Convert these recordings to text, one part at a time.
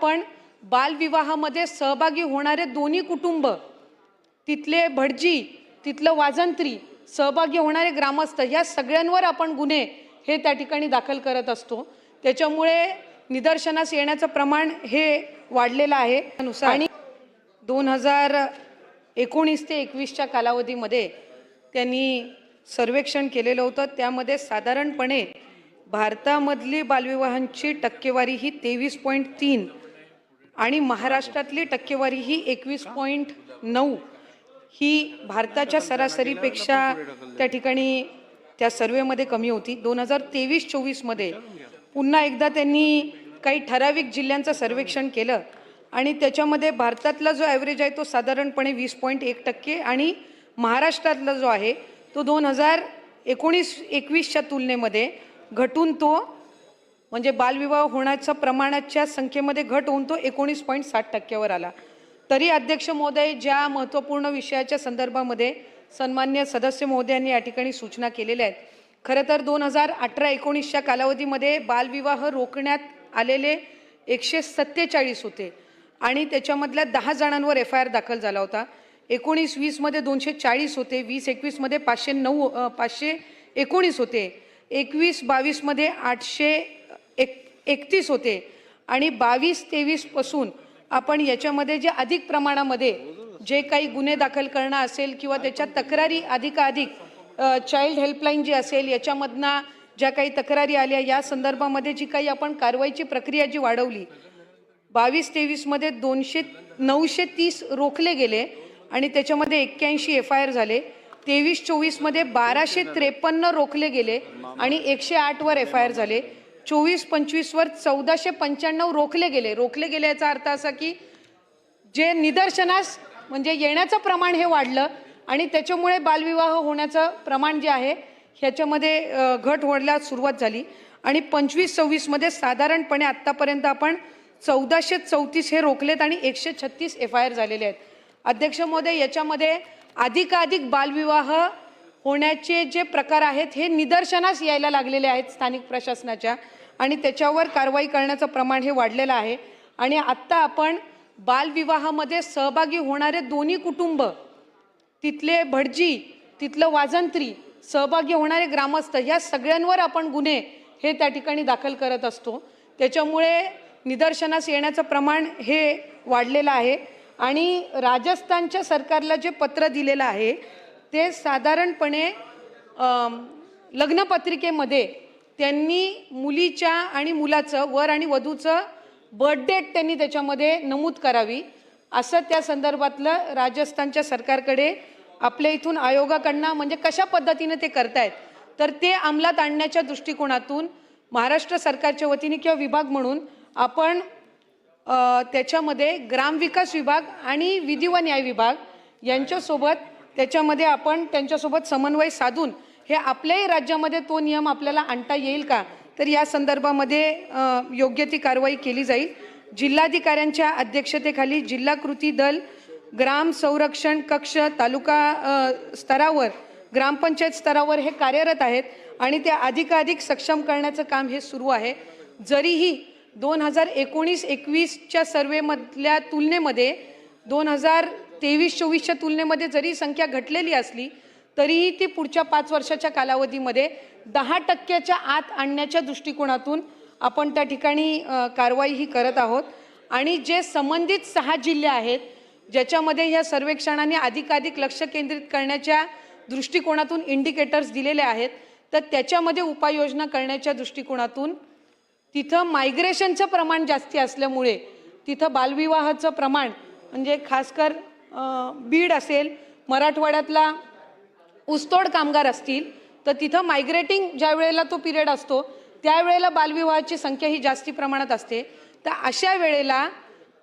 पण बालविवाहामध्ये सहभागी होणारे दोन्ही कुटुंब, तिथले भटजी, तिथलं वाजंत्री, सहभागी होणारे ग्रामस्थ, या सगळ्यांवर आपण गुन्हे हे त्या ठिकाणी दाखल करत असतो। त्याच्यामुळे निदर्शनास येण्याचं प्रमाण हे वाढलेलं आहे। आणि 2019 ते 21च्या कालावधीमध्ये त्यांनी सर्वेक्षण केलेलं होतं। त्यामध्ये साधारणपणे भारतामधली बालविवाहांची टक्केवारी ही 23.3 आणि महाराष्ट्रातली टक्केवारी ही 21.9 ही भारताच्या सरासरीपेक्षा त्या ठिकाणी त्या सर्वेमध्ये कमी होती। 2023-24 मध्ये पुन्हा एकदा त्यांनी काही ठराविक जिल्ह्यांचं सर्वेक्षण केलं आणि त्याच्यामध्ये भारतातला जो ॲव्हरेज आहे तो साधारणपणे 20.1% आणि महाराष्ट्रातला जो आहे तो 2019-21च्या तुलनेमध्ये घटून तो म्हणजे बालविवाह होण्याच्या प्रमाणाच्या संख्येमध्ये घट होऊन तो 19.7% आला। तरी अध्यक्ष महोदय, ज्या महत्त्वपूर्ण विषयाच्या संदर्भामध्ये सन्मान्य सदस्य महोदयांनी या ठिकाणी सूचना केलेल्या आहेत, खरं तर 2018-19च्या कालावधीमध्ये बालविवाह रोखण्यात आलेले 147 होते आणि त्याच्यामधल्या 10 जणांवर FIR दाखल झाला होता। 19-20 मध्ये 240 होते, 20-21 मध्ये 519 होते, 21-22 मध्ये 831 होते आणि 22-23 पासून आपण याच्यामध्ये जे अधिक प्रमाणामध्ये जे काही गुन्हे दाखल करणं असेल किंवा त्याच्या तक्रारी अधिकाधिक चाइल्ड हेल्पलाईन जी असेल याच्यामधनं ज्या काही तक्रारी आल्या या संदर्भामध्ये जी काही आपण कारवाईची प्रक्रिया जी वाढवली, 22-23 मध्ये 930 रोखले गेले आणि त्याच्यामध्ये 81 FIR झाले। 23-24 मध्ये 1253 रोखले गेले आणि 108 वर FIR झाले। 24-25 वर 1495 रोखले गेले याचा अर्थ असा की जे निदर्शनास म्हणजे येण्याचं प्रमाण हे वाढलं आणि त्याच्यामुळे बालविवाह होण्याचं प्रमाण जे आहे ह्याच्यामध्ये घट व्हायला सुरुवात झाली। आणि 25-26 मध्ये साधारणपणे आत्तापर्यंत आपण 1434 हे रोखलेत आणि 136 FIR झालेले आहेत। अध्यक्ष महोदय, याच्यामध्ये अधिकाधिक बालविवाह होण्याचे जे प्रकार आहेत हे निदर्शनास यायला लागलेले आहेत स्थानिक प्रशासनाच्या आणि त्याच्यावर कारवाई करण्याचं प्रमाण हे वाढलेलं आहे। आणि आत्ता आपण बालविवाहामध्ये सहभागी होणारे दोन्ही कुटुंब, तिथले भटजी, तिथलं वाजंत्री, सहभागी होणारे ग्रामस्थ, या सगळ्यांवर आपण गुन्हे हे त्या ठिकाणी दाखल करत असतो। त्याच्यामुळे निदर्शनास येण्याचं प्रमाण हे वाढलेलं आहे। आणि राजस्थानच्या सरकारला जे पत्र दिलेलं आहे ते साधारणपणे लग्नपत्रिकेमध्ये त्यांनी मुलीच्या आणि मुलाचं, वर आणि वधूचं बर्थ डेट त्यांनी त्याच्यामध्ये नमूद करावी असं त्या संदर्भातलं राजस्थानच्या सरकारकडे आपल्या इथून आयोगाकडनं म्हणजे कशा पद्धतीने ते करतायत तर ते अंमलात आणण्याच्या दृष्टिकोनातून महाराष्ट्र सरकारच्या वतीने किंवा विभाग म्हणून आपण त्याच्यामध्ये ग्रामविकास विभाग आणि विधी व न्याय विभाग यांच्यासोबत त्याच्यामध्ये आपण त्यांच्यासोबत समन्वय साधून हे आपल्याही राज्यामध्ये तो नियम आपल्याला आणता येईल का तर या संदर्भामध्ये योग्य ती कारवाई केली जाईल। जिल्हाधिकाऱ्यांच्या अध्यक्षतेखाली जिल्हा कृती दल ग्राम संरक्षण कक्ष तालुका स्तरावर, ग्रामपंचायत स्तरावर हे कार्यरत आहेत आणि ते अधिकाधिक सक्षम करण्याचं काम हे सुरू आहे। जरीही 2019-21च्या सर्वेमधल्या तुलनेमध्ये 2023-24च्या तुलनेमध्ये जरी संख्या घटलेली असली तरीही ती पुढच्या 5 वर्षाच्या कालावधीमध्ये 10% आत आणण्याच्या दृष्टिकोनातून आपण त्या ठिकाणी कारवाई ही करत आहोत। आणि जे संबंधित 6 जिल्हे आहेत ज्याच्यामध्ये या सर्वेक्षणाने अधिकाधिक लक्ष केंद्रित करण्याच्या दृष्टिकोनातून इंडिकेटर्स दिलेले आहेत तर त्याच्यामध्ये उपाययोजना करण्याच्या दृष्टिकोनातून तिथं मायग्रेशनचं प्रमाण जास्ती असल्यामुळे तिथं बालविवाहाचं प्रमाण म्हणजे खासकर बीड असेल, मराठवाड्यातला ऊसतोड कामगार असतील तर तिथं मायग्रेटिंग ज्या वेळेला तो पिरियड असतो त्यावेळेला बालविवाहाची संख्या ही जास्ती प्रमाणात असते। तर अशा वेळेला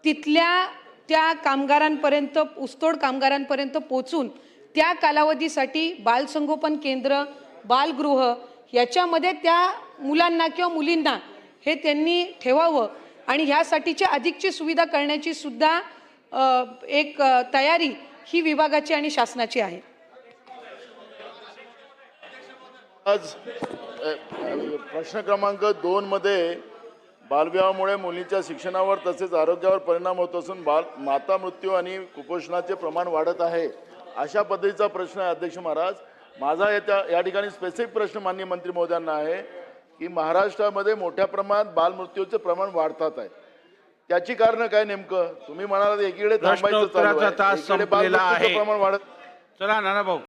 तिथल्या त्या कामगारांपर्यंत, ऊसतोड कामगारांपर्यंत पोहोचून त्या कालावधीसाठी बालसंगोपन केंद्र, बालगृह याच्यामध्ये त्या मुलांना किंवा मुलींना हे त्यांनी ठेवावं आणि ह्यासाठीची अधिकची सुविधा करण्याची सुद्धा एक तयारी ही विभागाची आणि शासनाची आहे। आज प्रश्न क्रमांक 2 मध्ये बालविवाहामुळे मुलींच्या शिक्षणावर तसेच आरोग्यावर परिणाम होत असून माता मृत्यू आणि कुपोषणाचे प्रमाण वाढत आहे, अशा पद्धतीचा प्रश्न आहे अध्यक्ष महाराज. माझा या ठिकाणी स्पेसिफिक प्रश्न माननीय मंत्री महोदयांना आहे की महाराष्ट्रामध्ये मोठ्या प्रमाणात बालमृत्यूचे प्रमाण वाढतात आहे, त्याची कारण काय नेमकं? तुम्ही म्हणालात एकीकडे थांबायचं चालू आहे, प्रश्नोत्तराचा तास एकीकडे संपलेला बालमृत्यूचं आहे. प्रमाण वाढत. चला नाना भाऊ.